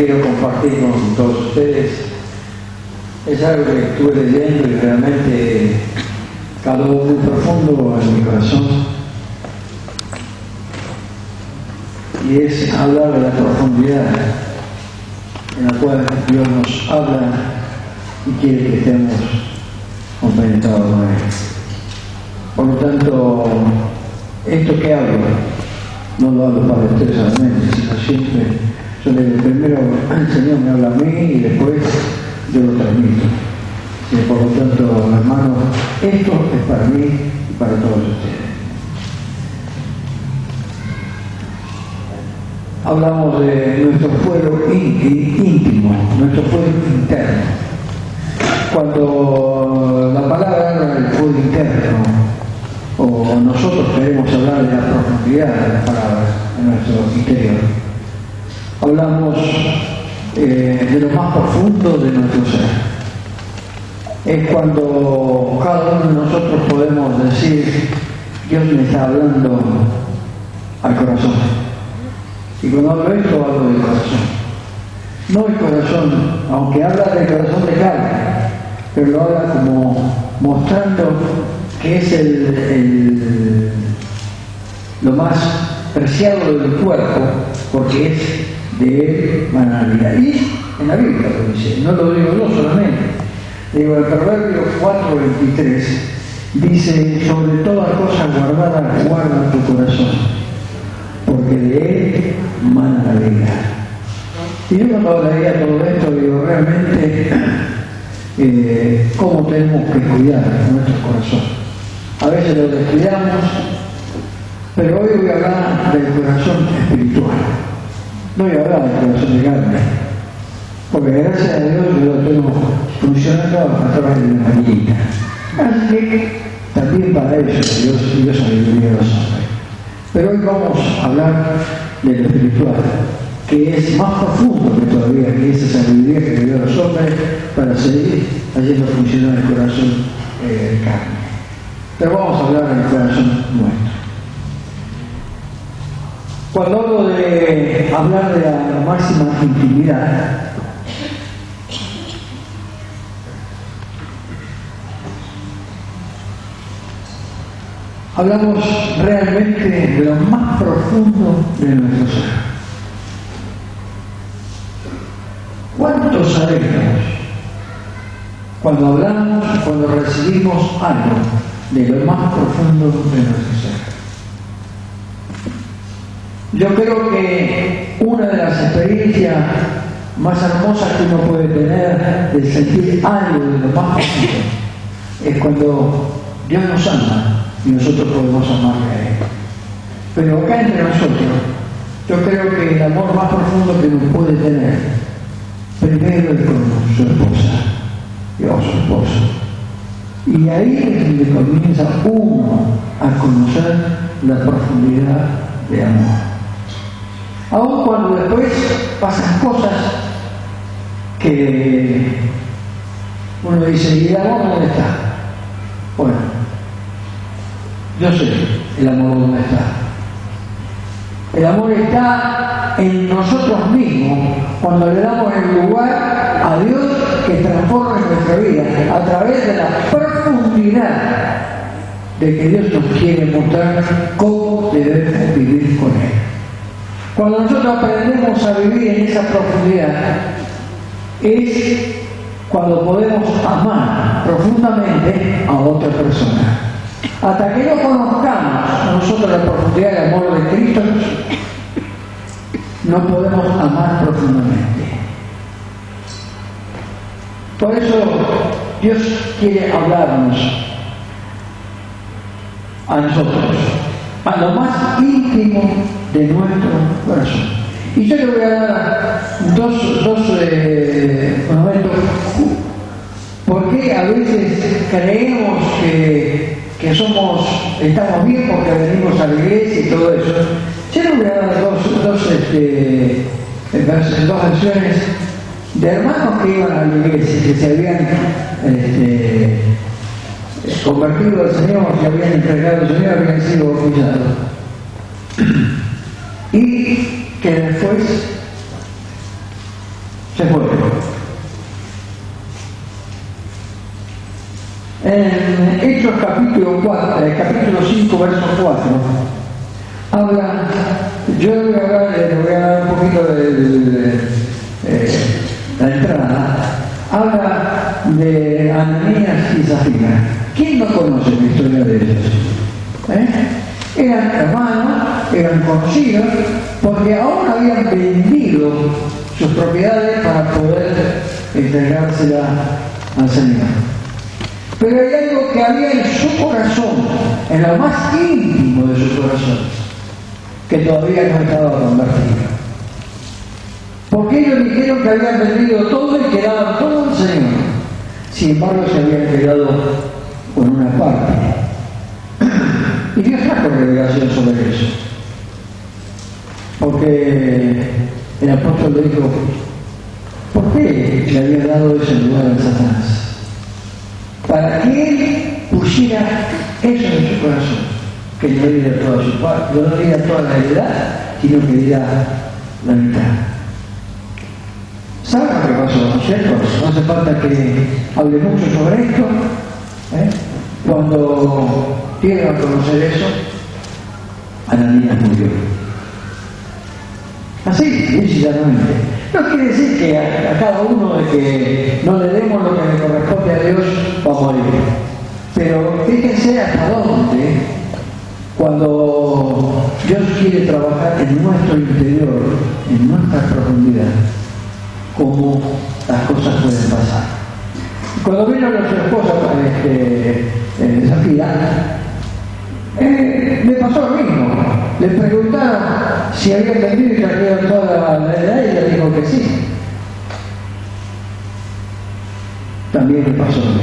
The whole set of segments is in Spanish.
quiero compartir con todos ustedes es algo que estuve leyendo y realmente caló muy profundo en mi corazón, y es hablar de la profundidad en la cual Dios nos habla y quiere que estemos compenetrados con Él. Por lo tanto, esto que hablo no lo hablo para ustedes solamente, sino siempre yo le digo primero el Señor me habla a mí y después yo lo transmito. Y por lo tanto, hermanos, esto es para mí y para todos ustedes. Hablamos de nuestro fuero íntimo, nuestro fuero interno. Cuando la palabra habla del fuero interno, o nosotros queremos hablar de la profundidad de las palabras en nuestro interior, hablamos de lo más profundo de nuestro ser. Es cuando cada uno de nosotros podemos decir: Dios me está hablando al corazón. Y cuando hablo de esto, hablo del corazón. No el corazón, aunque habla del corazón de carne, pero lo habla como mostrando que es lo más preciado del cuerpo, porque es de él manantial. Y en la Biblia lo dice, no lo digo yo solamente. Digo, el Proverbio 4:23 dice: sobre toda cosa guardada, guarda tu corazón, porque de él mana la vida. Y yo cuando leía todo esto, digo, realmente, ¿cómo tenemos que cuidar nuestro corazón? A veces lo descuidamos, pero hoy voy a hablar del corazón espiritual. No voy a hablar del corazón de carne, porque gracias a Dios yo lo tengo funcionando a través de la mañana. Así que también para eso Dios sabiduría a los hombres. Pero hoy vamos a hablar de lo espiritual, que es más profundo que todavía, que esa sabiduría que dio a los hombres para seguir haciendo funcionar el corazón de carne. Pero vamos a hablar del corazón nuestro. Cuando hablo de hablar de la máxima intimidad, hablamos realmente de lo más profundo de nuestro ser. ¿Cuánto sabemos cuando hablamos, cuando recibimos algo de lo más profundo de nuestro ser? Yo creo que una de las experiencias más hermosas que uno puede tener de sentir algo de lo más profundo es cuando Dios nos ama y nosotros podemos amarle a Él. Pero acá entre nosotros, yo creo que el amor más profundo que uno puede tener, primero es con su esposa, o su esposo. Y ahí es donde comienza uno a conocer la profundidad de amor. Aun cuando después pasan cosas que uno dice: ¿y el amor dónde está? Bueno, yo sé el amor dónde está. El amor está en nosotros mismos, cuando le damos el lugar a Dios que transforma nuestra vida a través de la profundidad de que Dios nos quiere mostrar cómo debemos vivir con Él. Cuando nosotros aprendemos a vivir en esa profundidad, es cuando podemos amar profundamente a otra persona. Hasta que no conozcamos nosotros la profundidad del amor de Cristo, no podemos amar profundamente. Por eso Dios quiere hablarnos a nosotros, a lo más íntimo de nuestro corazón. Y yo le voy a dar dos momentos. Porque a veces creemos que estamos bien porque venimos a la iglesia y todo eso. Yo le voy a dar dos versiones de hermanos que iban a la iglesia, que se habían convertido al Señor, que habían entregado al Señor, habían sido bautizados. Y que después se fue. En Hechos capítulo 5, verso 4, habla, yo le voy a dar un poquito de la entrada, habla de Ananías y Zafira. ¿Quién no conoce la historia de ellos? Eran hermanos, eran conocidos, porque aún habían vendido sus propiedades para poder entregárselas al Señor. Pero hay algo que había en su corazón, en lo más íntimo de su corazón, que todavía no estaba convertido. Porque ellos dijeron que habían vendido todo y que daban todo al Señor. Sin embargo, se habían quedado con una parte. Y Dios trajo revelación sobre eso. Porque el apóstol le dijo, ¿por qué le había dado ese lugar a Satanás? Para que él pusiera eso en su corazón, que no diera toda su parte, no diera toda la heredad, sino que diera la mitad. ¿Saben lo que pasó, cierto? No hace falta que hable mucho sobre esto. Cuando dieron a conocer eso, Ananías murió. Así, llanamente. No quiere decir que a cada uno de que no le demos lo que le corresponde a Dios va a morir. Pero fíjense hasta dónde, cuando Dios quiere trabajar en nuestro interior, en nuestra profundidad, cómo las cosas pueden pasar. Cuando vino nuestra esposa Zafira, me pasó lo mismo. Le preguntaron si había vendido y trajeron toda la heredad y ella dijo que sí. También me pasó lo mismo.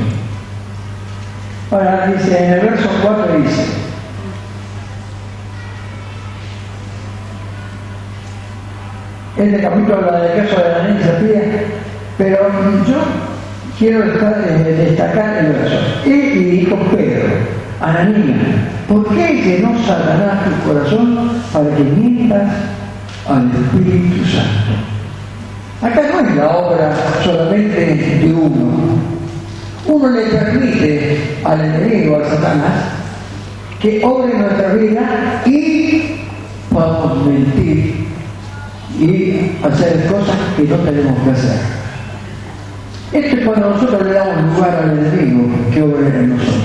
Ahora dice, en el verso 4 dice, este capítulo habla del caso de Ananías y Zafira, pero yo quiero destacar el verso. Y dijo Pedro, Ananías, ¿por qué llenó Satanás tu corazón para que mientas al Espíritu Santo? Acá no es la obra solamente de uno. Uno le permite al enemigo, al Satanás, que obre en nuestra vida y podamos mentir y hacer cosas que no tenemos que hacer. Esto es cuando nosotros le damos lugar al enemigo que obre en nosotros.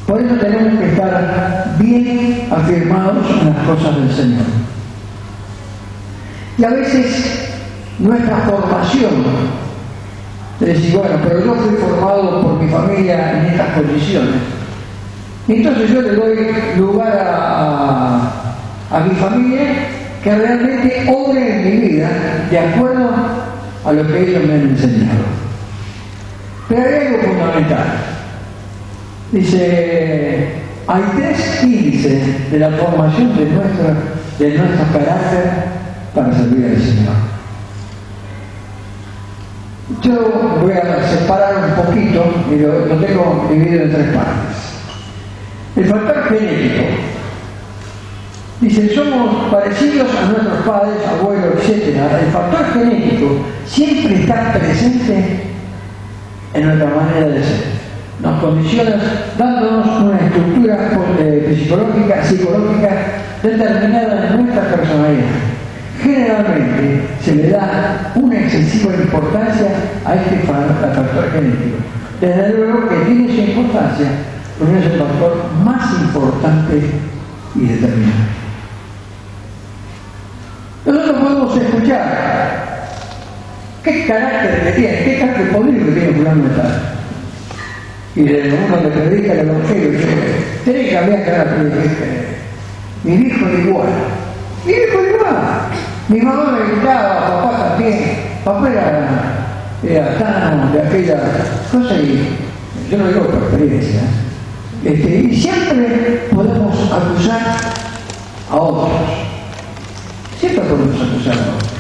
Por eso tenemos que estar bien afirmados en las cosas del Señor. Y a veces nuestra formación, de decir, bueno, pero yo fui formado por mi familia en estas condiciones. Y entonces yo le doy lugar a mi familia que realmente obre en mi vida de acuerdo a lo que ellos me han enseñado. Pero hay algo fundamental. Dice, hay 3 índices de la formación de nuestro carácter para servir al Señor. Yo voy a separar un poquito y lo tengo dividido en 3 partes. El factor genético. Dice, somos parecidos a nuestros padres, abuelos, etc. El factor genético siempre está presente en nuestra manera de ser. Nos condiciona dándonos una estructura psicológica determinada en nuestra personalidad. Generalmente se le da una excesiva importancia a este factor genético. Desde luego que tiene esa importancia, porque es el factor más importante y determinante. Nosotros podemos escuchar qué carácter que tiene, qué carácter político que tiene fulano de tal. Y de uno que predica el evangelio dice, tenés que cambiar carácter. Mi hijo es igual. Mi hijo es igual. Mi mamá me gritaba, papá también. Papá era sano de aquella cosa y yo lo digo por experiencia. Y siempre podemos acusar a otros. Siempre podemos acusar a otros.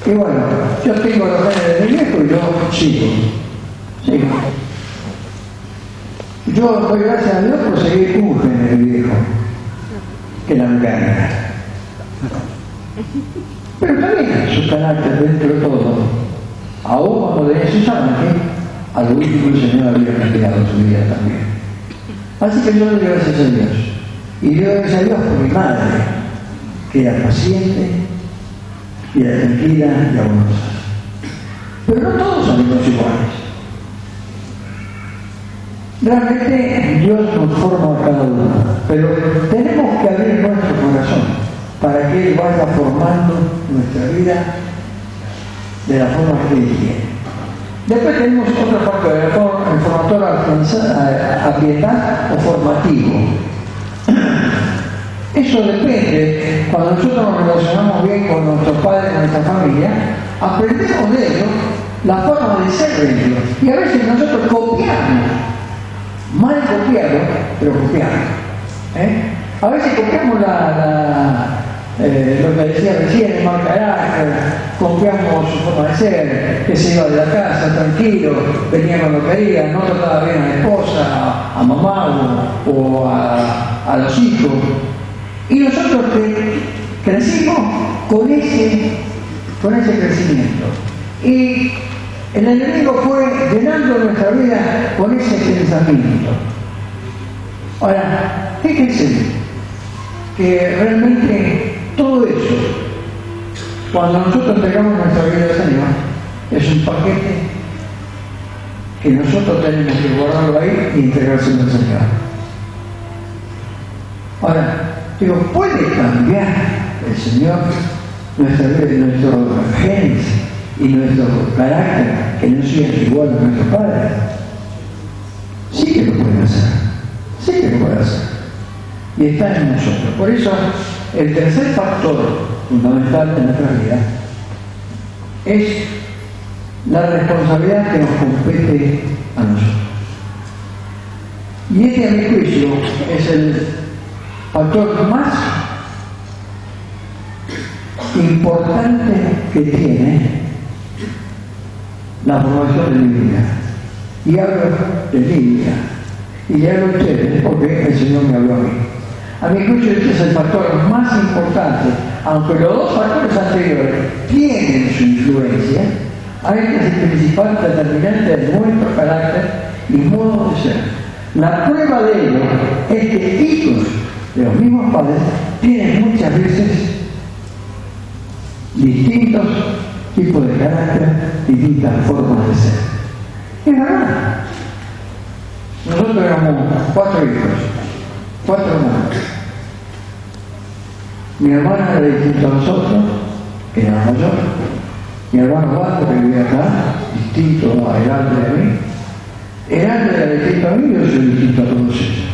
Y bueno, yo tengo los genes de mi viejo y yo sigo. Yo doy gracias a Dios por seguir un gen de mi viejo, que la engaña. Pero también su carácter dentro de todo aún cuando tenía sus amantes, a lo último el Señor había cambiado su vida también. Así que yo le doy gracias a Dios. Y le doy gracias a Dios por mi madre, que era paciente, y era tranquila y amorosa. Pero no todos salimos iguales. Realmente Dios nos forma a cada uno, pero tenemos que abrir nuestro corazón para que Él vaya formando nuestra vida de la forma que Él quiere. Después tenemos otra parte de el formador ambiental o formativo. Eso depende. Cuando nosotros nos relacionamos bien con nuestros padres, con nuestra familia, aprendemos de ellos la forma de ser de ellos. Y a veces nosotros copiamos, mal copiado, pero copiamos. A veces copiamos lo que decía recién, el mal carácter, copiamos su forma de ser, que se iba de la casa tranquilo, venía cuando quería, no trataba bien a la esposa, a mamá o a los hijos. Y nosotros crecimos con ese crecimiento. Y el enemigo fue llenando nuestra vida con ese pensamiento. Ahora, fíjense que realmente todo eso, cuando nosotros entregamos nuestra vida al Señor, es un paquete que nosotros tenemos que guardarlo ahí y entregárselo al Señor. Ahora, digo, ¿puede cambiar el Señor nuestra vida, nuestro genes y nuestro carácter que no sea igual a nuestros padres? Sí que lo puede hacer, sí que lo puede hacer. Y está en nosotros. Por eso, el tercer factor fundamental de nuestra vida es la responsabilidad que nos compete a nosotros. Y este, a mi juicio, es el factor más importante que tiene la formación de mi vida. Y hablo de mi vida. Y hablo de ustedes porque el Señor me habló a mí. A mi juicio este es el factor más importante, aunque los dos factores anteriores tienen su influencia, este es el principal determinante de nuestro carácter y modo de ser. La prueba de ello es que hijos de los mismos padres tienen muchas veces distintos tipos de carácter, distintas formas de ser. Es verdad. Nosotros éramos 4 hijos, 4 hermanos. Mi hermana era distinta a nosotros, que era mayor. Mi hermano Waldo, que vivía acá, distinto a Heraldo y a mí. Heraldo era distinto a mí, yo soy distinto a todos ellos.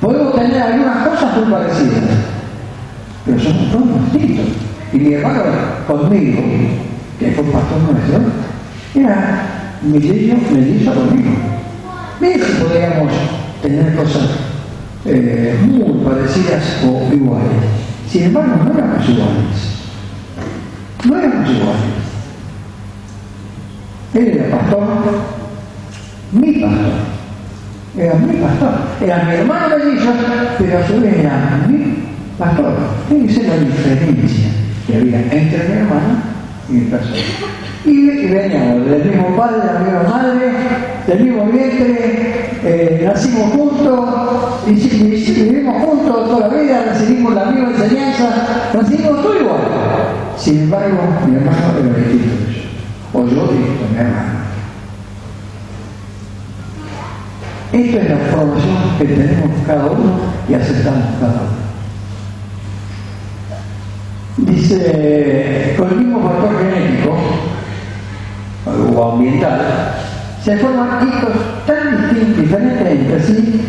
Podemos tener algunas cosas muy parecidas, pero somos todos distintos. Y mi hermano conmigo, que fue pastor nuestro, era mellizo conmigo. Miren si podíamos tener cosas muy parecidas o iguales. Sin embargo, no éramos iguales. No éramos iguales. Él era pastor, mi pastor. Era mi pastor. Era mi hermano mellizo, pero a su vez era mi pastor. Tiene que ser la diferencia que había entre mi hermano y mi pastor. Y veníamos del mismo padre, de la misma madre, del mismo vientre, nacimos juntos, y vivimos juntos toda la vida, recibimos la misma enseñanza, recibimos todo igual. Sin embargo, mi hermano era distinto de yo, o yo distinto de mi hermano. Esto es la formación que tenemos cada uno y aceptamos cada uno. Dice, con el mismo factor genético o ambiental, se forman hijos tan diferentes entre sí.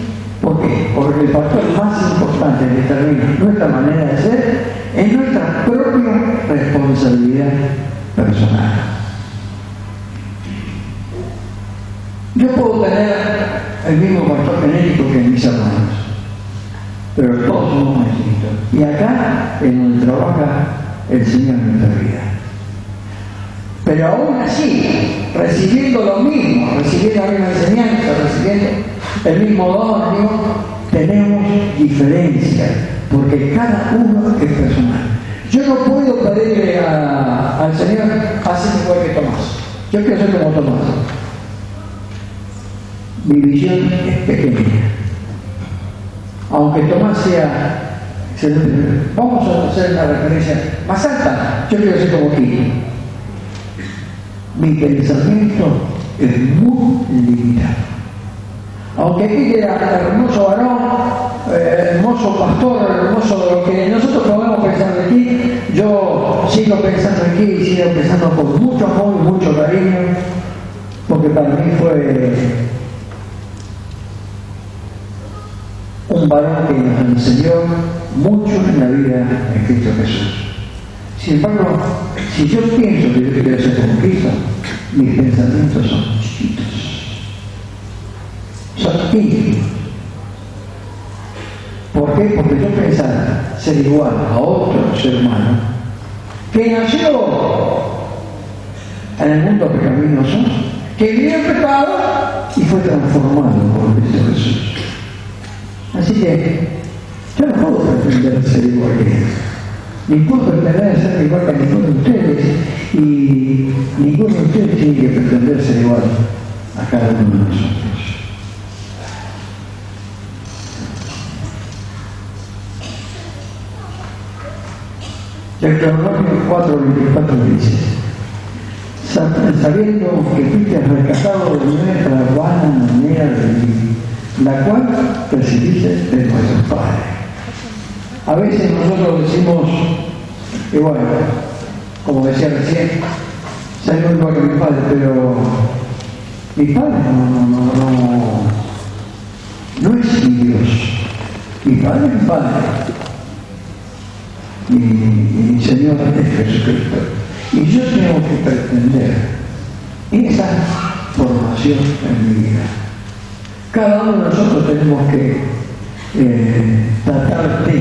¿Por qué? Porque el factor más importante que determina nuestra manera de ser es nuestra propia responsabilidad personal. Yo puedo tener el mismo factor genético que mis hermanos, pero todos somos distintos. Y acá es donde trabaja el Señor en nuestra vida. Pero aún así, recibiendo lo mismo, recibiendo la misma enseñanza, recibiendo el mismo don, tenemos diferencias, porque cada uno es personal. Yo no puedo pedirle al Señor, hacen igual que Tomás. Yo quiero ser como Tomás. Mi visión es pequeña. Aunque Tomás sea, vamos a hacer una referencia más alta, yo quiero ser como Cristo. Mi pensamiento es muy limitado. Aunque aquí queda hermoso varón, hermoso pastor, hermoso lo que nosotros podemos pensar de aquí, yo sigo pensando aquí y sigo pensando con mucho amor y mucho cariño, porque para mí fue un varón que nos enseñó mucho en la vida en Cristo Jesús. Sin embargo, si yo pienso que yo quiero ser como Cristo, mis pensamientos son chiquitos. Son íntimos. ¿Por qué? Porque yo pensaba ser igual a otro ser humano que nació en el mundo pecaminoso, que vivió en pecado y fue transformado por Cristo Jesús. Así que yo no puedo pretender ser igual que él. Ni puedo pretender ser igual que ninguno de ustedes, y ninguno de ustedes tiene que pretender ser igual a cada uno de nosotros. Deuteronomio 4:24 dice: sabiendo que fuiste rescatado de nuestra vana manera de vivir, la cual recibiste de nuestros padres. A veces nosotros decimos, y bueno, como decía recién, soy muy igual que mi padre, pero mi padre no es mi Dios. Mi padre es mi padre. Mi Señor es Jesucristo. Y yo tengo que pretender esa formación en mi vida. Cada uno de nosotros tenemos que tratar de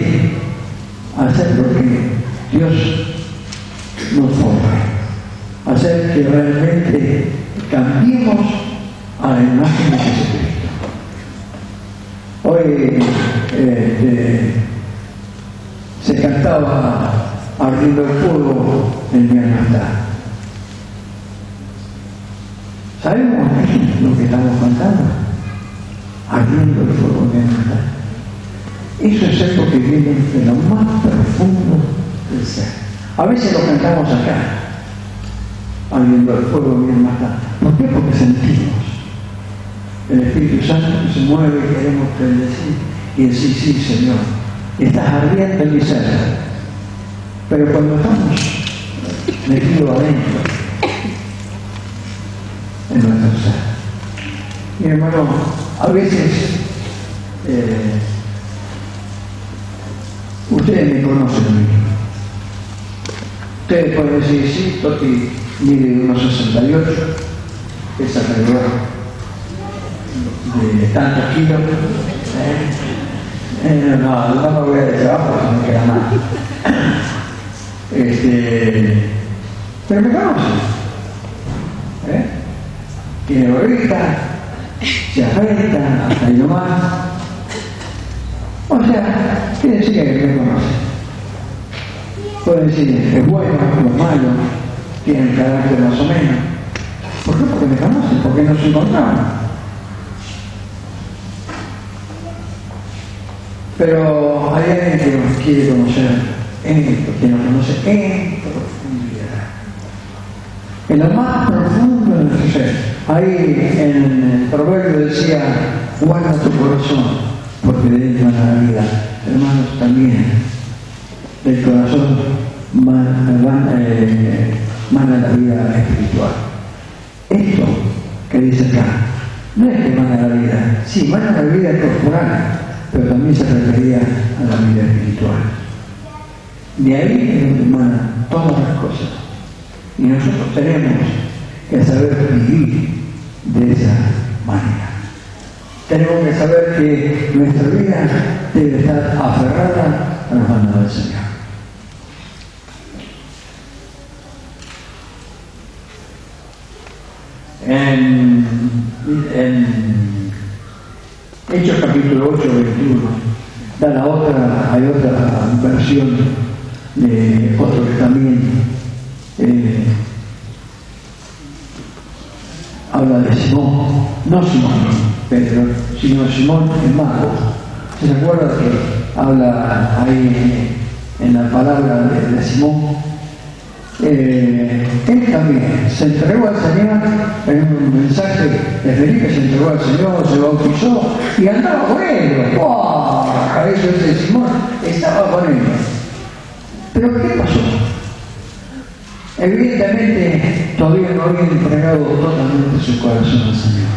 hacer lo que Dios nos forma, hacer que realmente cambiemos a la imagen de Jesucristo. Hoy se cantaba ardiendo el fuego en mi hermandad. ¿Sabemos lo que estamos cantando? Ardiendo el fuego en mi hermandad. Eso es algo que viene de lo más profundo del ser. A veces lo cantamos acá, ardiendo el fuego en mi hermandad. ¿Por qué? Porque sentimos. El Espíritu Santo se mueve y queremos bendecir y decir: sí, Señor, estás ardiendo en mi ser. Pero cuando estamos metidos adentro, en nuestro ser, mi hermano, a veces ustedes me conocen a mí. Ustedes pueden decir: sí, Toti mide unos 68, pesa alrededor de tantos kilos. No me voy a decir abajo porque no me queda mal. Pero me conocen. Tiene gorrita, se afeita, hasta ahí nomás. O sea, quiere decir que me conocen. Pueden decir: es bueno, es malo, tienen carácter más o menos. ¿Por qué? Porque me conocen, porque nos encontramos. Pero hay alguien que nos quiere conocer esto, que nos conoce en profundidad, en lo más profundo de nuestro ser. Ahí en el proverbio decía: guarda tu corazón, porque de él mana la vida. Hermanos, también del corazón mana la vida espiritual. Esto que dice acá no es que mana la vida, sí, mana la vida corporal, pero también se refería a la vida espiritual. De ahí es donde emanan todas las cosas. Y nosotros tenemos que saber vivir de esa manera. Tenemos que saber que nuestra vida debe estar aferrada a los mandatos del Señor. En Hechos capítulo 8, 21, hay otra versión de otro que también habla de Simón, no Simón Pedro, sino Simón el mago. ¿Se acuerda que habla ahí en la palabra de Simón? Él también se entregó al Señor en un mensaje de Felipe, se entregó al Señor, se bautizó y andaba con él. ¡Wow! A eso de Simón estaba con él. Pero ¿qué pasó? Evidentemente todavía no había entregado totalmente su corazón al Señor.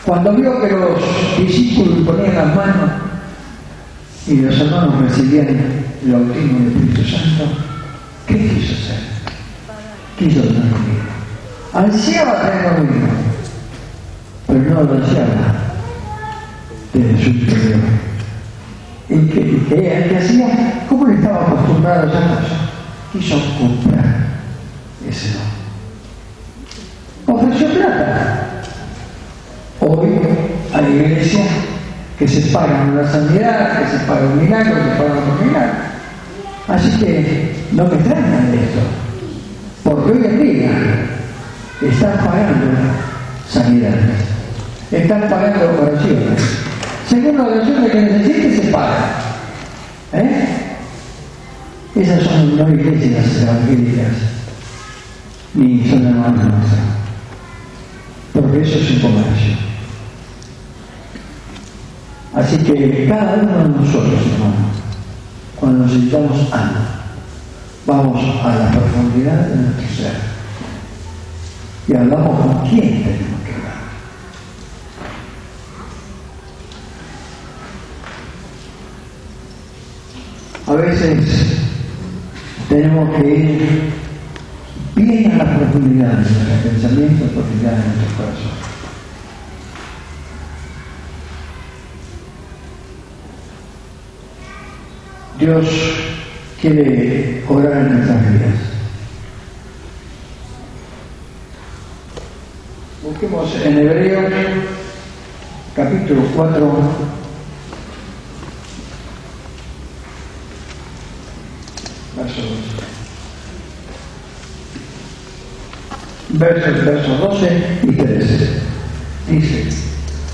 Cuando vio que los discípulos ponían las manos y los hermanos recibían el bautismo del Espíritu Santo, ¿qué quiso hacer? Quiso tener conmigo. Ansiaba tener conmigo, pero no lo ansiaba desde su interior. ¿Y qué hacía? ¿Cómo le estaba acostumbrado a esa cosa? Quiso comprar ese don. Ofreció plata. Hoy hay iglesias que se pagan una sanidad, que se paga un milagro, que se pagan otro milagro. Así que no me extraña de esto, porque hoy en día están pagando sanidades, están pagando operaciones. Según la oración que necesite, se paga. Esas son no iglesias evangélicas, ni son hermanos nuestros, porque eso es un comercio. Así que cada uno de nosotros, hermanos, cuando necesitamos algo, vamos a la profundidad de nuestro ser y hablamos con quién tenemos que hablar. A veces tenemos que ir bien a la profundidad de nuestros pensamientos, a la profundidad de nuestro corazón. Dios quiere obrar en nuestras vidas. Busquemos en Hebreos capítulo 4, versos 12 y 13. Dice: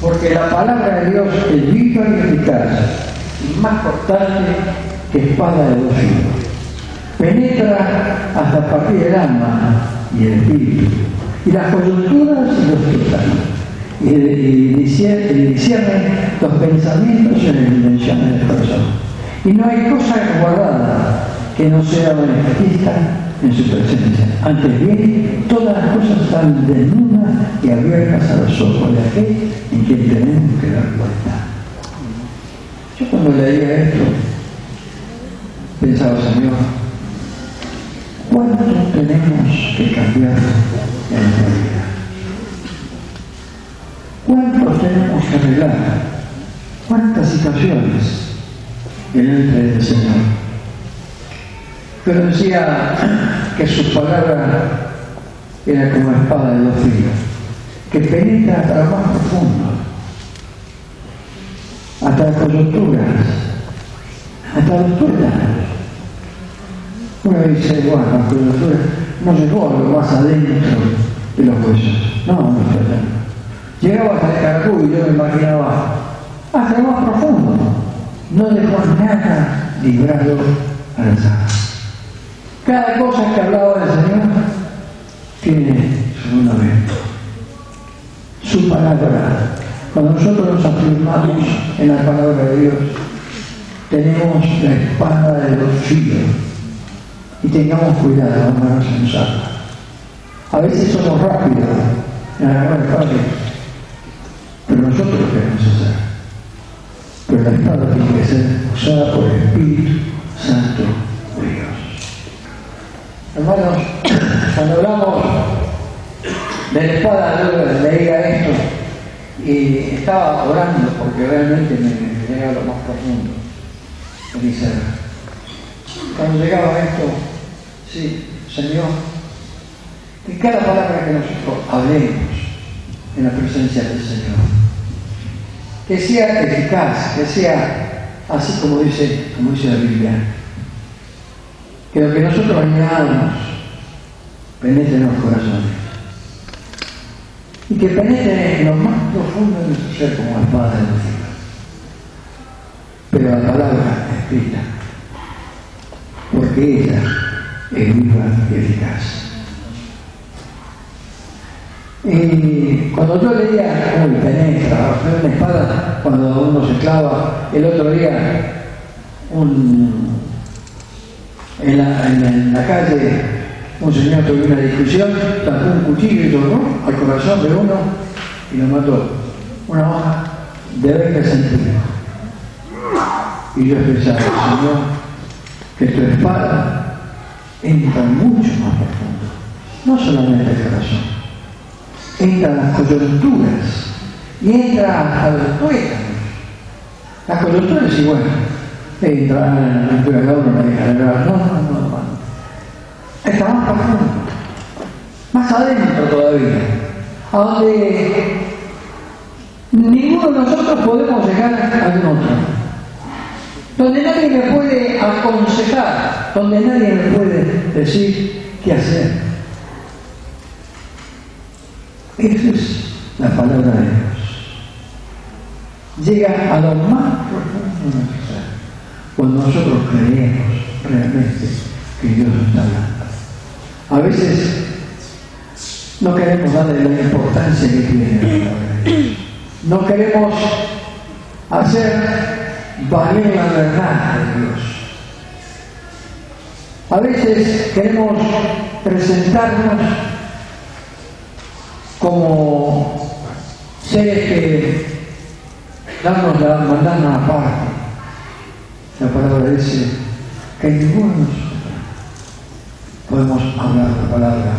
porque la palabra de Dios es viva y eficaz, y más cortante que espada de dos filos. Penetra hasta partir el alma y el espíritu, y las coyunturas y los tuétanos, y discierne los pensamientos y las intenciones del corazón. Y no hay cosa guardada que no sea manifiesta en su presencia. Antes bien, todas las cosas están desnudas y abiertas a los ojos de aquel en quien tenemos que dar cuenta. Yo cuando leía esto, pensaba, Señor, ¿cuánto tenemos que cambiar en nuestra vida? ¿Cuánto tenemos que arreglar? ¿Cuántas situaciones delante del Señor? Pero decía que su palabra era como espada de dos filos, que penetra hasta lo más profundo, hasta las coyunturas, hasta los tuétanos. Uno dice, bueno, las coyunturas no llegó a lo más adentro de los huesos, no, no fue tanto. Llegaba hasta el caracú y yo me imaginaba hasta lo más profundo, no dejó nada librado al azar. Cada cosa que hablaba del Señor tiene su fundamento, su palabra. Cuando nosotros nos afirmamos en la palabra de Dios, tenemos la espada de dos filos y tengamos cuidado, hermanos sensatos. A veces somos rápidos en agarrar el padre, pero nosotros lo queremos hacer. Pero la espada tiene que ser usada por el Espíritu Santo de Dios. Hermanos, cuando hablamos de la espada, yo leía esto y estaba orando porque realmente me llega a lo más profundo de mi ser. Cuando llegaba esto, sí, Señor, que cada palabra que nosotros hablemos en la presencia del Señor, que sea eficaz, que sea así como dice la Biblia, que lo que nosotros añadamos penetre en los corazones, y que penetre en lo más profundo de nuestro ser como espada de luz. Pero la palabra escrita, porque ella es viva y eficaz. Y cuando yo leía cómo penetra, una espada, cuando uno se clava, el otro día en la calle un señor tuvo una discusión, sacó un cuchillo y tocó al corazón de uno y lo mató. Una hoja de 20 centímetros. Y yo pensaba, Señor, que tu espada entra mucho más profundo, no solamente el corazón, entra en las coyunturas y entra hasta los tuétanos. Las coyunturas, sí, bueno, entra en la cultura de uno, no. Está más profundo, más adentro todavía, a donde ninguno de nosotros podemos llegar al otro, donde nadie me puede aconsejar, donde nadie me puede decir qué hacer. Esa es la palabra de Dios. Llega a lo más profundo de nuestro ser, cuando nosotros creemos realmente que Dios está hablando. A veces no queremos darle la importancia que tiene la palabra de Dios. No queremos hacer valer la verdad de Dios. A veces queremos presentarnos como seres que mandarnos aparte. La palabra dice que ninguno de nosotros podemos hablar la palabra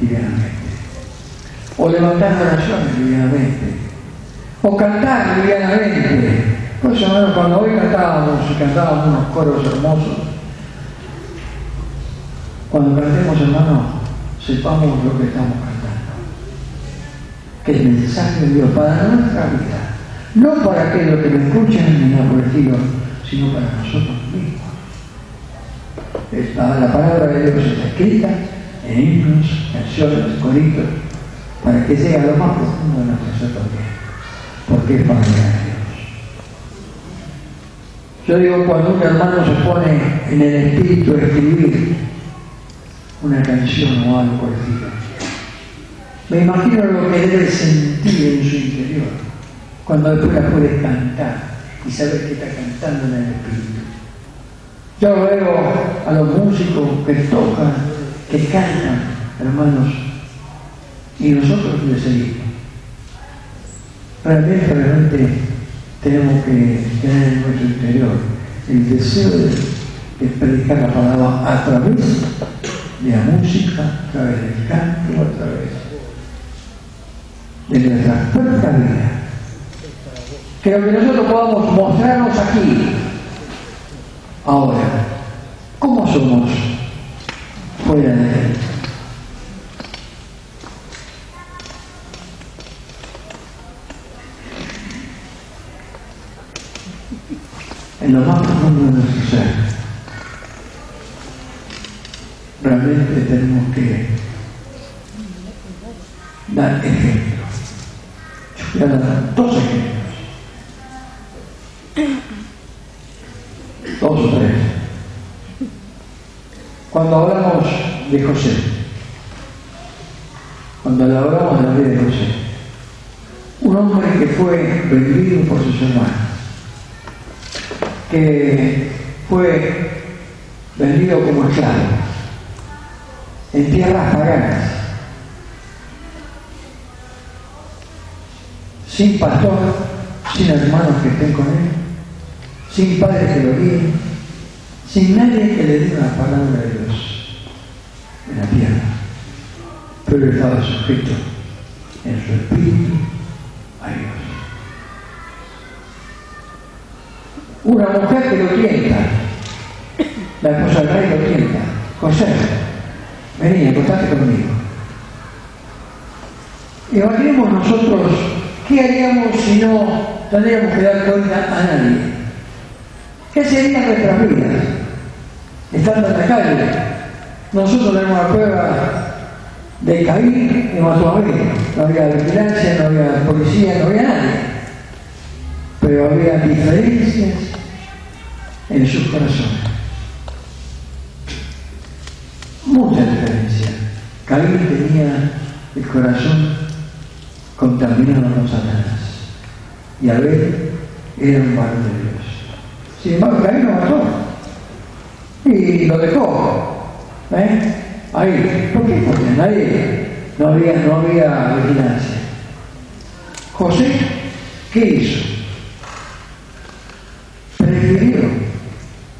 livianamente, o levantar oraciones livianamente, o cantar livianamente. Por eso, hermano, cuando hoy cantábamos unos coros hermosos, cuando cantemos, hermano, sepamos lo que estamos cantando, que el mensaje de Dios para nuestra vida, no para aquellos que lo escuchen ni nada por el estilo, sino para nosotros mismos. La palabra de Dios está escrita en himnos, canciones, coritos, para que llegue a lo más profundo de nuestro ser también, porque es para Dios. Yo digo, cuando un hermano se pone en el espíritu a escribir una canción o algo por el estilo, me imagino lo que debe sentir en su interior cuando después la puede cantar y saber que está cantando en el espíritu. Yo veo a los músicos que tocan, que cantan, hermanos, y nosotros les seguimos. Realmente tenemos que tener en nuestro interior el deseo de predicar la palabra a través de la música, a través del canto, a través de nuestra propia vida. Que lo que nosotros podamos mostrarnos aquí, ahora, ¿cómo somos fuera de él? En lo más profundo de nuestro ser, realmente tenemos que dar ejemplos. Yo voy a dar 2 ejemplos. 2 o 3. Cuando hablamos de José, cuando hablamos de la vida de José, un hombre que fue vendido por sus hermanos, que fue vendido como esclavo en tierras paganas, sin pastor, sin hermanos que estén con él, sin padres que lo guíen, sin nadie que le diga la palabra de Dios en la tierra, pero estaba sujeto en su espíritu a Dios. Una mujer que lo tienta, la esposa del rey lo tienta: José, vení, acostate conmigo. Imaginemos nosotros qué haríamos si no tendríamos que dar cuenta a nadie. ¿Qué serían nuestras vidas? Estando en la calle, nosotros tenemos la prueba de Caín y mató a Abel. No había vigilancia, no había policía, no había nadie. Pero había diferencias en sus corazones. Mucha diferencia. Caín tenía el corazón contaminado con Satanás. Y Abel era un varón de Dios. Sin embargo, Caín lo mató. Y lo dejó. Ahí. ¿Por qué? Porque no había vigilancia. José, ¿qué hizo? Prefirió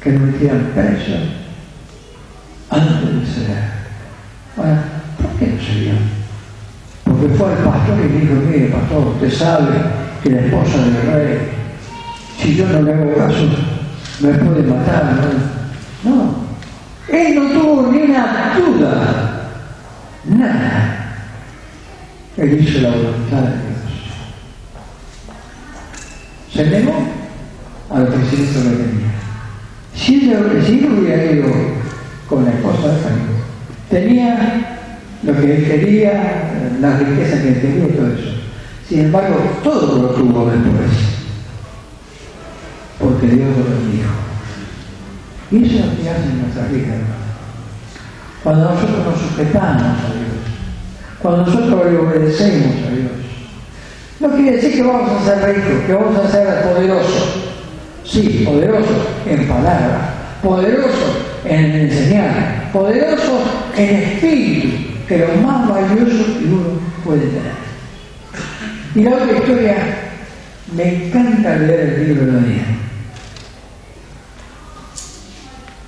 que lo metieran preso antes de ser. Ahora, ¿por qué no se dio? Porque fue al pastor y dijo: mire, pastor, usted sabe que la esposa del rey, si yo no le hago caso, me puede matar, ¿no? No. Él no tuvo ni una duda. Nada. Él hizo la voluntad de Dios. Se negó a lo que Cristo le tenía. Si él hubiera ido con la esposa de Caín, tenía lo que él quería, la riqueza que él quería y todo eso. Sin embargo, todo lo tuvo después, porque Dios lo bendijo. Y eso es lo que hace en nuestra vida, hermano. Cuando nosotros nos sujetamos a Dios, cuando nosotros le obedecemos a Dios, no quiere decir que vamos a ser ricos, que vamos a ser poderosos. Sí, poderosos en palabra, poderosos en enseñar, poderosos en espíritu, que es lo más valioso que uno puede tener. Y la otra historia, me encanta leer el libro de Daniel.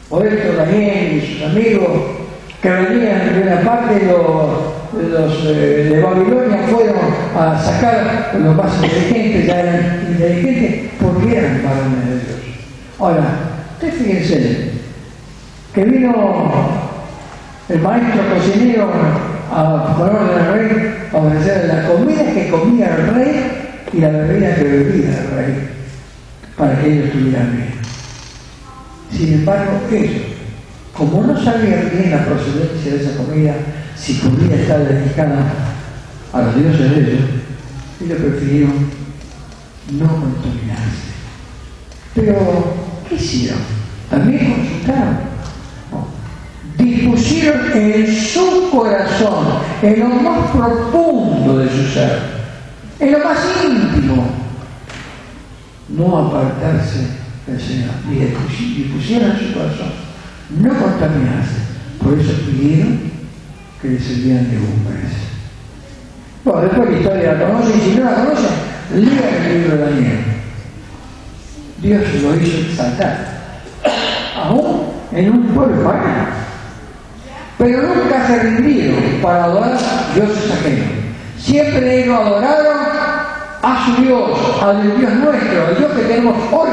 Oberto Daniel y sus amigos que venían de una parte de Babilonia fueron a sacar los más inteligentes, ya eran inteligentes porque eran varones de Dios. Ahora, ustedes fíjense que vino el maestro cocinero por orden del rey a ofrecer la comida que comía el rey y la bebida que bebía el rey para que ellos estuvieran bien. Sin embargo, ellos, como no sabían bien la procedencia de esa comida, si podía estar dedicada a los dioses de ellos prefirieron no contaminarse. Pero, ¿qué hicieron? También consultaron. No. Dispusieron en su corazón, en lo más profundo de su ser, en lo más íntimo, no apartarse del Señor. Y dispusieron en su corazón no contaminarse. Por eso pidieron que les servían legumbres. Bueno, después la historia la conocen, y si no la conocen, lean el libro de Daniel. Dios lo hizo exaltar, aún en un pueblo pagano. Pero nunca se rindieron para adorar a dioses ajenos. Siempre ellos adoraron a su Dios, al Dios nuestro, al Dios que tenemos hoy.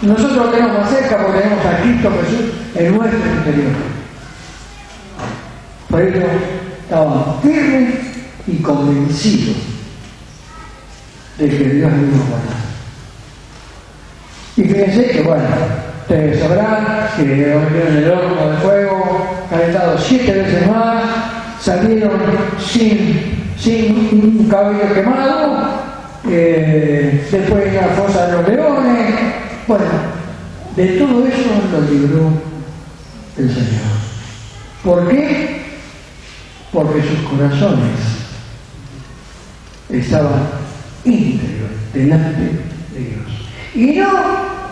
Nosotros lo tenemos más cerca porque tenemos a Cristo Jesús en nuestro interior. Por ello estaban firmes y convencidos de que Dios no iba a guardar. Y fíjense que, bueno, ustedes sabrán que lo metieron en el horno de fuego, calentado 7 veces más, salieron sin un cabello quemado, después en la fosa de los leones. Bueno, de todo eso lo libró el Señor. ¿Por qué? Porque sus corazones estaban íntegros delante de Dios. Y no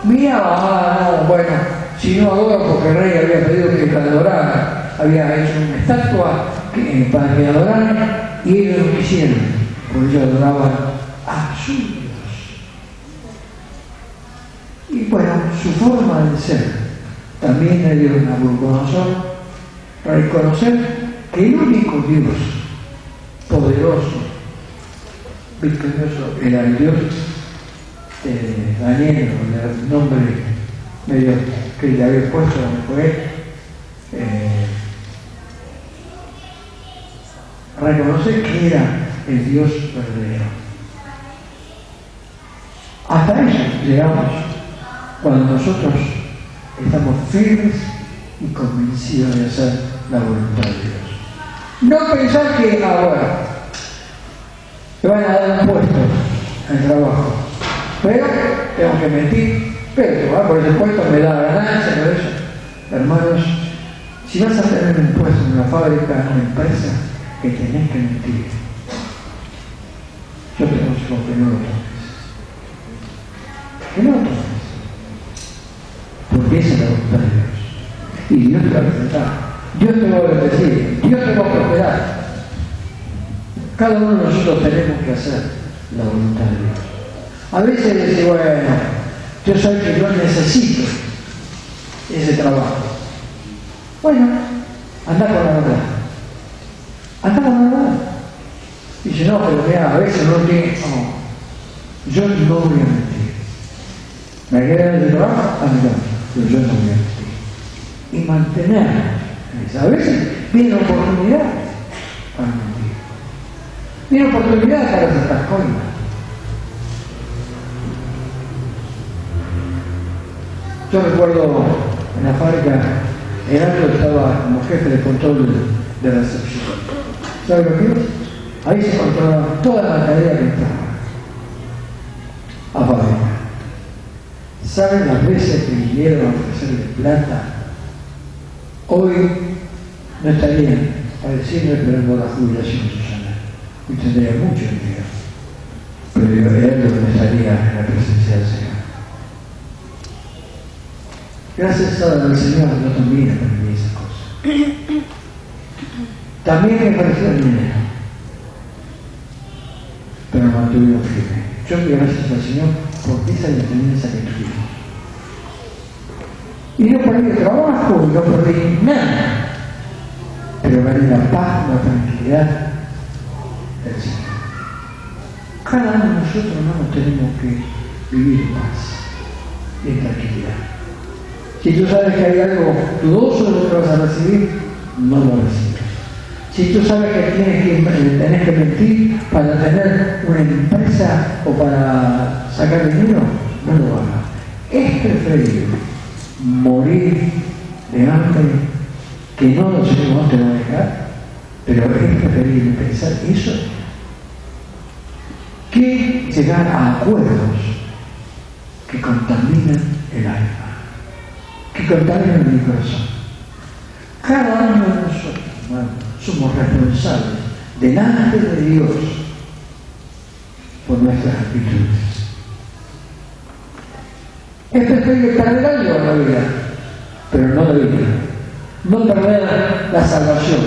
miraba, bueno, si no adoro porque el rey había pedido que la adorara, había hecho una estatua para que la adoraran, y ellos lo quisieron, porque ellos adoraban a su Dios. Y bueno, su forma de ser también le dio a Nabucodonosor reconocer que el único Dios poderoso, victorioso, era el Dios de Daniel, el nombre medio que le había puesto fue reconocer que era el Dios verdadero. Hasta eso llegamos cuando nosotros estamos firmes y convencidos de hacer la voluntad de Dios. No pensar que, bueno, me van a dar un puesto en el trabajo, pero tengo que mentir, pero por ese puesto me da ganancia, todo eso. Hermanos, si vas a tener un puesto en una fábrica, en una empresa, que tenés que mentir. Yo te aconsejo que no lo tomes. Que no lo tomes. Porque esa es la voluntad de Dios. Y Dios te va a presentar. Dios te va a bendecir. Dios te va a prosperar. Cada uno de nosotros tenemos que hacer la voluntad de Dios. A veces dice, bueno, yo sé que yo necesito ese trabajo. Bueno, anda con la verdad. Anda con la verdad. Dice, no, pero mira, a veces no tiene. No, yo no voy a mentir. Me queda en el trabajo, pero yo no voy a mentir. Y mantener. A veces viene oportunidad para mentir. Viene oportunidad para sacar coimas. Yo recuerdo en la fábrica, Heraldo estaba como jefe de control de recepción. ¿Sabe lo que es? Ahí se controlaba toda la mercadería que entraba a fábrica. ¿Saben las veces que vinieron a ofrecerle plata? Hoy no estarían padeciendo esperando la jubilación, Susana. Y tendría mucho dinero. Pero Heraldo no estaría en la presencia del Señor. Gracias al Señor, no también aprendí esas cosas. También me pareció el dinero, pero me mantuvieron firme. Yo doy gracias al Señor por esa independencia que tuvimos. Y no perdí el trabajo, y no perdí nada, pero gané la paz, la tranquilidad del Señor. Cada uno de nosotros no tenemos que vivir en paz y en tranquilidad. Si tú sabes que hay algo dudoso de lo que vas a recibir, no lo recibes. Si tú sabes que tenés que mentir para tener una empresa o para sacar dinero, no lo hagas. Es preferible morir de hambre, que no lo sé, no te va a dejar, pero es preferible pensar eso que llegar a acuerdos que contaminan el alma, que contaminan mi corazón. Cada uno de nosotros, hermanos, somos responsables delante de Dios por nuestras actitudes. Es preferible perder algo en la vida, pero no la vida. No perder la salvación,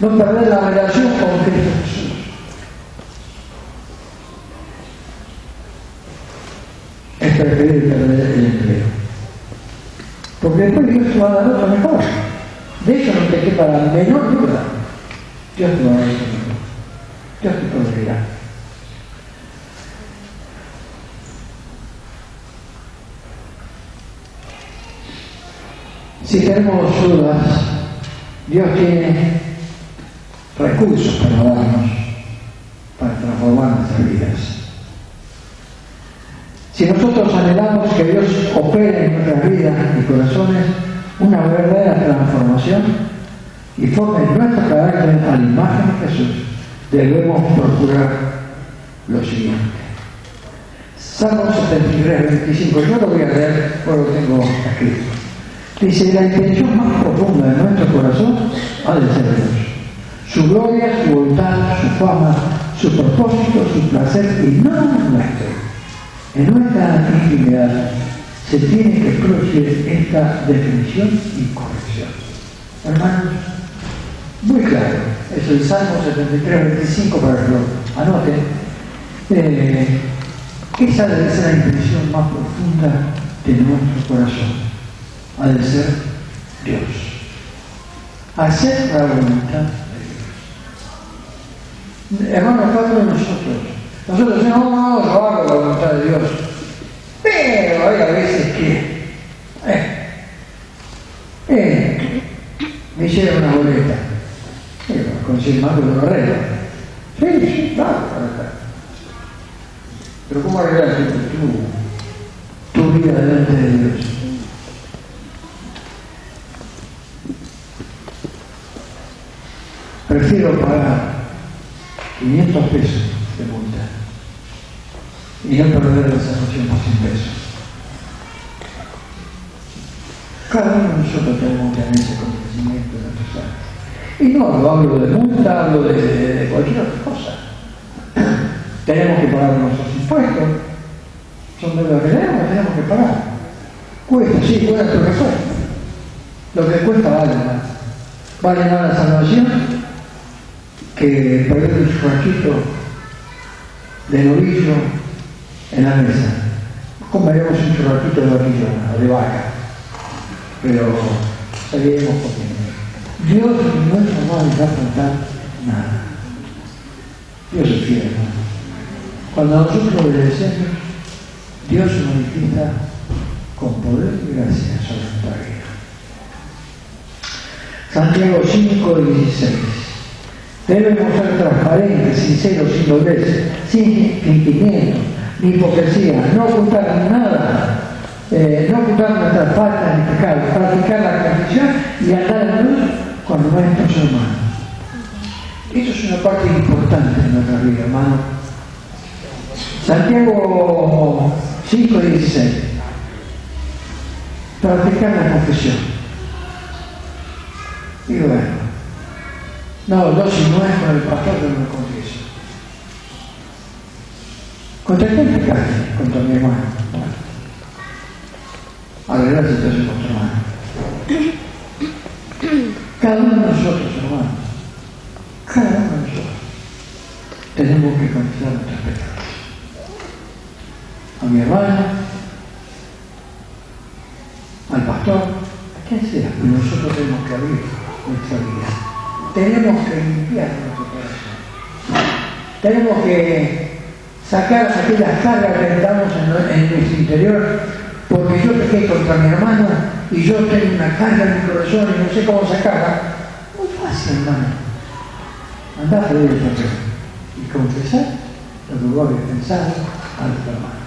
no perder la relación con Cristo Jesús. Es preferible perder el empleo, porque después Dios te va a dar otro mejor. De eso no te quepa la menor duda. Dios te va a dar otro mejor. Dios te proveerá. Si tenemos dudas, Dios tiene recursos para darnos, para transformar nuestras vidas. Si nosotros anhelamos que Dios opere en nuestras vidas y corazones una verdadera transformación y forme nuestro carácter a la imagen de Jesús, debemos procurar lo siguiente. Salmo 73, 25. Yo lo voy a leer, porque lo tengo escrito. Dice, la intención más profunda de nuestro corazón ha de ser Dios. Su gloria, su voluntad, su fama, su propósito, su placer y no nuestro. En nuestra intimidad se tiene que producir esta definición y corrección. Hermanos, muy claro, es el Salmo 73, 25 para que lo anoten. Esa debe ser la intención más profunda de nuestro corazón. Ha de ser Dios. Hacer la voluntad de Dios. Hermanos, cada uno de nosotros decimos, no, yo hago la voluntad de Dios. Pero hay a veces que me llega una boleta. Consigue más que lo arregla. Sí, claro, pero ¿cómo arreglas tu vida delante de Dios? prefiero pagar 500 pesos de multa y no perder esa noción por 100 pesos. Cada uno de nosotros tenemos que tener ese conocimiento de nuestros actos. Y no hablo de multa, hablo de cualquier otra cosa. Tenemos que pagar nuestros impuestos, son deudas que tenemos que pagar. Cuesta, sí, cuesta lo que cuesta. Lo que cuesta vale más. Vale más la salvación que perder un churrasquito de novillo en la mesa. Comeremos un churrasquito de novillo o de vaca, pero seguiremos comiendo. Dios no nos va a faltar nada. Dios es fiel, ¿no? Cuando nosotros obedecemos, Dios se manifiesta con poder y gracia sobre nuestra vida. Santiago 5:16. Debemos ser transparentes, sinceros, sin doblez, sin fingimiento, ni hipocresía, no ocultar nada, no ocultar nuestras faltas ni pecados, practicar la confesión y andar en luz con nuestros hermanos. Esto es una parte importante de nuestra vida, hermano. Santiago 5:16. Practicar la confesión. Y bueno, no, 2 y 9 con el pastor yo no me confieso. ¿Contra quién pecaste? Contra mi hermano. Bueno, arreglar la situación con tu hermano. Cada uno de nosotros, hermano, cada uno de nosotros tenemos que confesar nuestros pecados. A mi hermano, al pastor, a quien sea, pero nosotros tenemos que abrir nuestra vida. Tenemos que limpiar nuestro corazón. Tenemos que sacar aquellas cargas que estamos en nuestro interior, porque yo pequé contra mi hermano y yo tengo una carga en mi corazón y no sé cómo sacarla. Muy fácil, hermano. Andá a pedir el perdón y confesar lo que vos habéis pensado a nuestro hermano.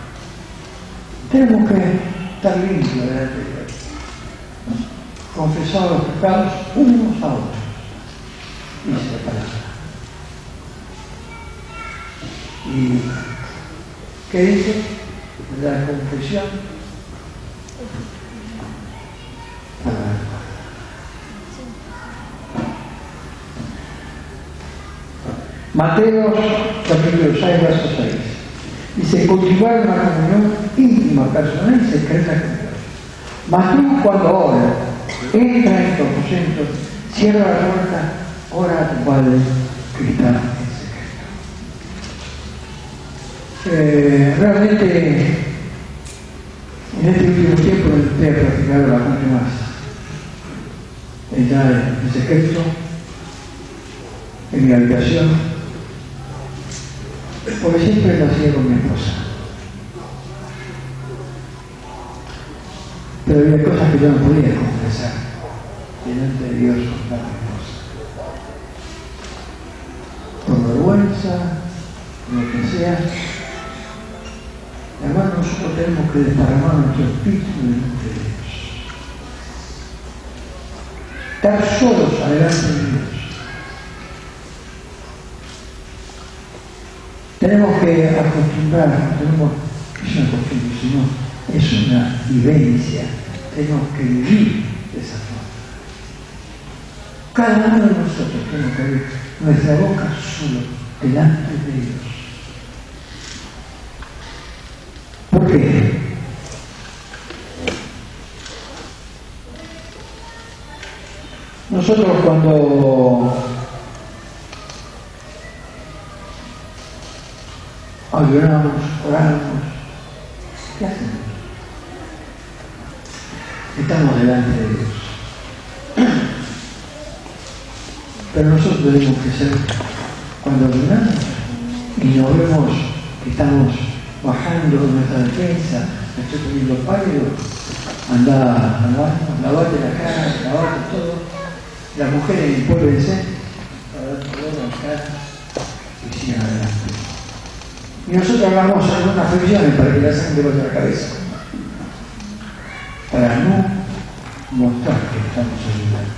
Tenemos que estar limpios delante de Dios. Confesar los pecados unos a otros. Dice la palabra. ¿Y qué dice? La confesión. Mateo capítulo 6, verso 6. Dice, cultivar una comunión íntima, personal y secreta con Dios. Mas tú cuando oras, entra en tu aposento, cierra la puerta, ora a tu Padre que está en secreto. Realmente, en este último tiempo he practicado bastante más. Entrar en secreto, en mi habitación, porque siempre lo hacía con mi esposa. Pero había cosas que yo no podía confesar delante de Dios contra mi esposa. Por vergüenza, lo que sea. Hermano, nosotros tenemos que desparramar nuestro espíritu delante de Dios. Estar solos adelante de Dios. Tenemos que acostumbrarnos, es una costumbre, sino es una vivencia. Tenemos que vivir de esa forma. Cada uno de nosotros tenemos que abrir nuestra boca solo delante de Dios. ¿Por qué? Nosotros cuando ayunamos, oramos, ¿qué hacemos? Estamos delante de Dios. Pero nosotros tenemos que ser, cuando ayunamos y nos vemos que estamos bajando nuestra defensa, me estoy poniendo pálido, anda, lavate la cara, lavate todo. Las mujeres empólvense, lavate todo la cara y sigan adelante. Y nosotros hagamos algunas flexiones para que la sangre vaya a la cabeza, para no mostrar que estamos ayudando.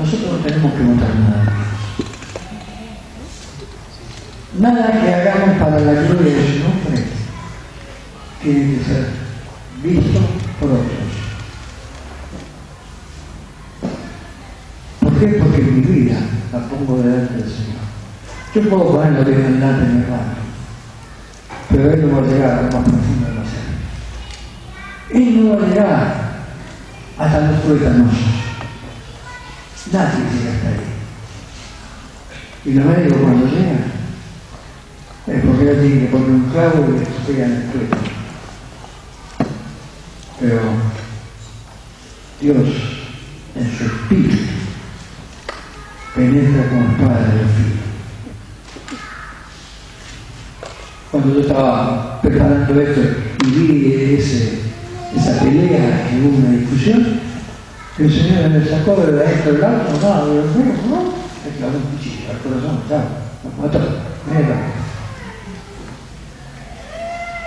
nosotros no tenemos que mostrar nada. Nada que hagamos para la gloria de su nombre tiene que ser visto por otros. ¿Por qué? Porque mi vida la pongo delante del Señor. Yo puedo ponerlo delante de mi hermano, pero Él no va a llegar a lo más profundo de la ser. Él no va a llegar hasta los tuétanos. Nadie llega hasta ahí. Y los médicos cuando llegan es porque Él tiene que poner un clavo y les pegan el tuétano. Pero Dios en su espíritu penetra con espada de filo. Cuando yo estaba preparando esto y vi esa pelea, que hubo una discusión, el Señor me sacó de dentro del auto, no, me clavó un cuchillo al corazón, lo mató,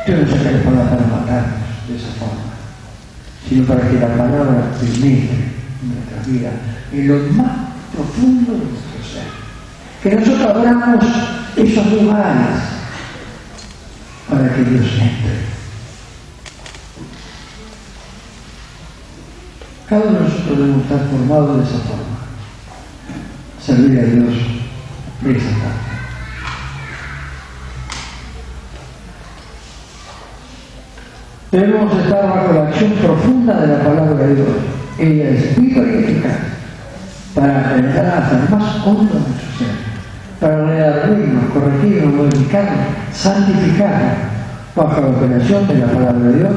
yo no saqué la palabra para matarnos de esa forma, sino para que la palabra penetre en nuestra vida, en lo más profundo de nuestro ser. Que nosotros abramos esos lugares para que Dios entre. Cada uno de nosotros debemos estar formados de esa forma. Servir a Dios de esa forma. Debemos estar bajo la acción profunda de la palabra de Dios. Ella es viva y eficaz para penetrar hasta el más hondo de nuestro ser, para redarguirnos, corregirnos, modificarnos, santificarnos. Bajo la operación de la palabra de Dios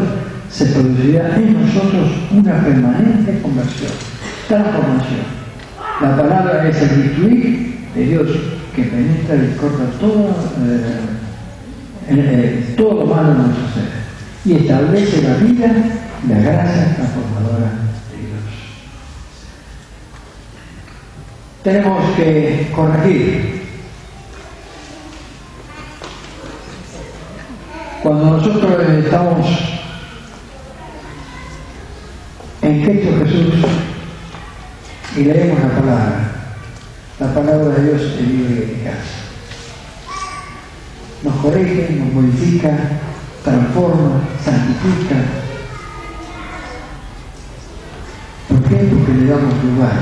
se producirá en nosotros una permanente conversión, transformación. La palabra es el bisturí de Dios que penetra y corta todo lo malo de nuestro ser y establece la vida y la gracia transformadora de Dios. Tenemos que corregir. Cuando nosotros estamos en Cristo Jesús y leemos la palabra de Dios es viva y eficaz. Nos corrige, nos modifica, transforma, santifica. ¿Por qué? Porque le damos lugar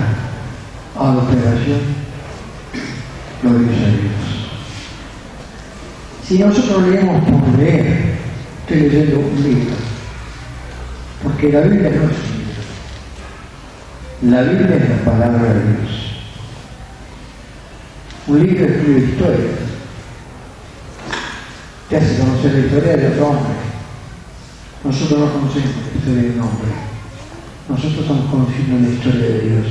a la operación gloriosa de Dios. Si nosotros leemos por leer, estoy leyendo un libro, porque la Biblia no es un libro. La Biblia es la palabra de Dios. Un libro escribe historias. Te hace conocer la historia de otro hombre. Nosotros no conocemos la historia de un hombre. Nosotros estamos conociendo la historia de Dios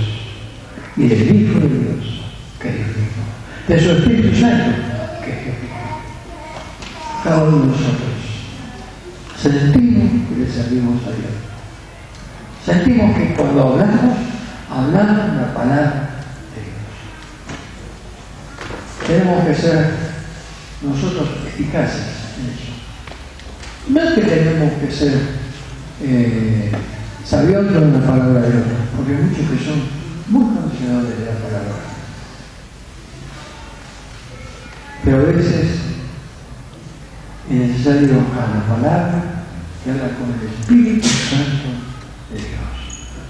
y del Hijo de Dios, que es Dios mismo, de su Espíritu Santo, que es Dios mismo. Cada uno de nosotros sentimos que le servimos a Dios. Sentimos que cuando hablamos la palabra de Dios. Tenemos que ser nosotros eficaces en eso. No es que tenemos que ser sabiondos en la palabra de Dios, porque hay muchos que son muy conocedores de la palabra. Pero a veces es necesario buscar la palabra que habla con el Espíritu Santo de Dios.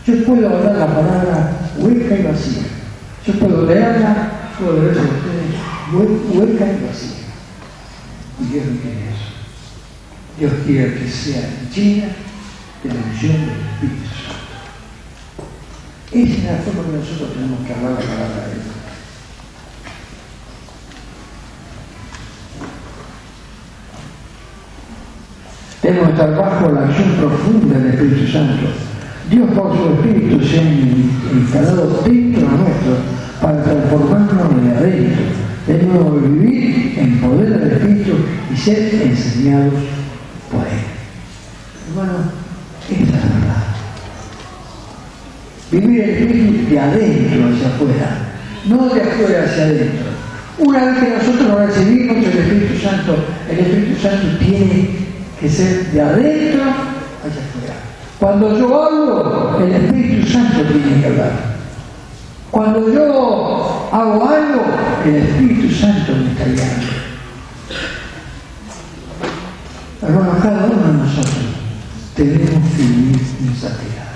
Yo puedo hablar la palabra hueca y vacía. Yo puedo leerla, puedo leerla a ustedes hueca y vacía. Y Dios no quiere eso. Dios quiere que sea llena de la unción del Espíritu Santo. Esa es la forma que nosotros tenemos que hablar la palabra de Dios. Debemos estar bajo la acción profunda del Espíritu Santo. Dios por su Espíritu se ha instalado dentro nuestro para transformarnos de adentro, de nuevo vivir en poder del Espíritu y ser enseñados por Él. Hermano, esa es la verdad. Vivir el Espíritu de adentro hacia afuera, no de afuera hacia adentro. Una vez que nosotros recibimos el Espíritu Santo tiene que ser de adentro hacia afuera. Cuando yo hablo, el Espíritu Santo tiene que hablar. Cuando yo hago algo, el Espíritu Santo me está guiando. Hermanos, cada uno de nosotros tenemos que vivir en santidad.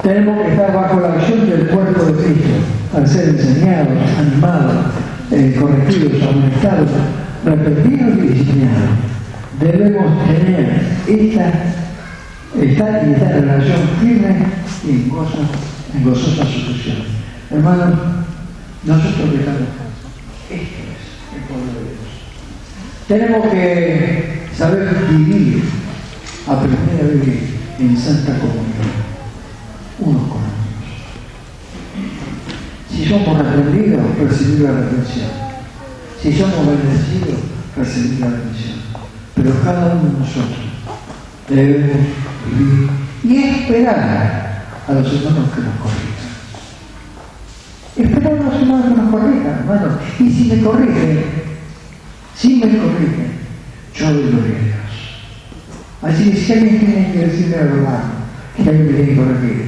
Tenemos que estar bajo la acción del cuerpo de Cristo, al ser enseñados, animados, corregidos, amonestados, reprendidos y disciplinados. Debemos tener esta relación firme y en gozosa sujeción. Hermanos, nosotros dejamos esto es el pueblo de Dios. Tenemos que saber vivir, aprender a vivir en santa comunión, unos con otros. Si somos reprendidos, recibir la reprensión. Si somos bendecidos, recibir la bendición. Pero cada uno de nosotros debemos vivir y esperar a los hermanos que nos corrijan. Esperar a los hermanos que nos corrijan, hermanos. Y si me corrigen, yo doy gloria a Dios. Así que si alguien tiene que decirme la verdad, que alguien me tiene que corregir,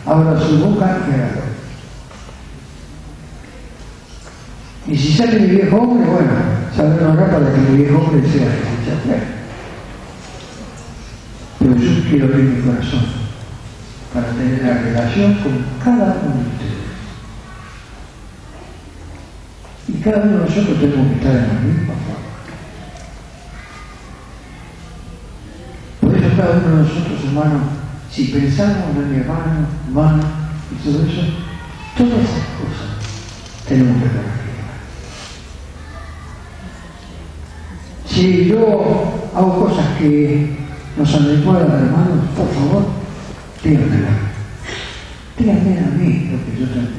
abra su boca y hágalo. Y si sale mi viejo hombre, bueno, saben orar para que mi viejo hombre sea escuchado. Pero yo quiero abrir mi corazón para tener la relación con cada uno de ustedes. Y cada uno de nosotros tenemos que estar en la misma forma. Por eso cada uno de nosotros, hermanos, si pensamos en mi hermano y todo eso, todas esas cosas tenemos que corregir. Si yo hago cosas que nos adecuadan, hermanos, por favor, díganmela. Díganme a mí lo que yo tengo.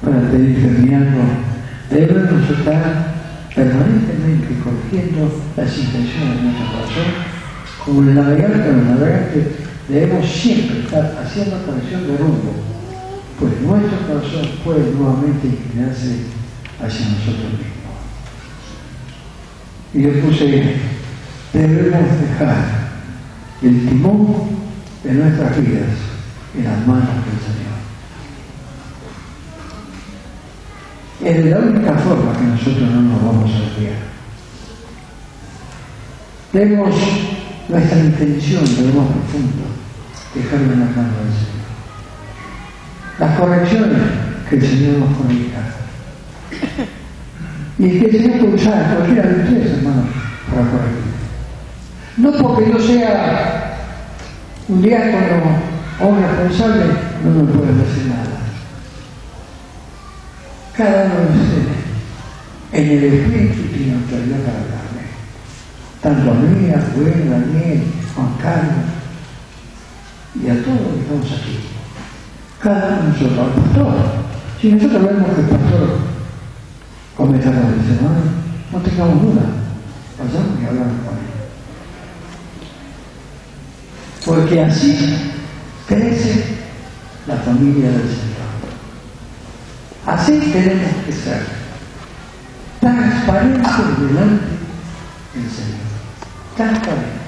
Para ir terminando, debemos estar permanentemente corrigiendo las intenciones de nuestro corazón. Como el navegante, debemos siempre estar haciendo corrección de rumbo, pues nuestro corazón puede nuevamente inclinarse hacia nosotros mismos. Y yo puse, debemos dejar el timón de nuestras vidas en las manos del Señor. Es de la única forma que nosotros no nos vamos a desviar. Debemos nuestra intención de lo más profundo, dejarlo en las manos del Señor. Las correcciones que el Señor nos comunica. Y que el Señor puede usar a cualquiera de ustedes, hermanos, para corregir. No porque yo sea un diácono o un responsable, no me pueden decir nada. Cada uno de ustedes, en el Espíritu, tiene autoridad para hablarme. Tanto a mí, a Juan, Daniel, Juan Carlos, y a todos los que estamos aquí. Cada uno de nosotros, al pastor. Si nosotros vemos que el pastor comete errores, hermano, no tengamos duda, vayamos y hablamos con él. Porque así crece la familia del Señor. Así tenemos que ser transparentes delante del Señor. Transparentes.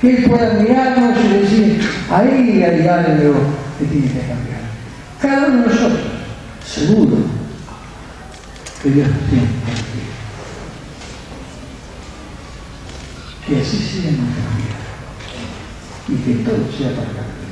Que Él pueda mirarnos y decir, ahí hay algo que tiene que cambiar. Cada uno de nosotros, seguro que Dios nos tiene que cambiar. Que así sea en nuestra vida y que todo sea para cambiar.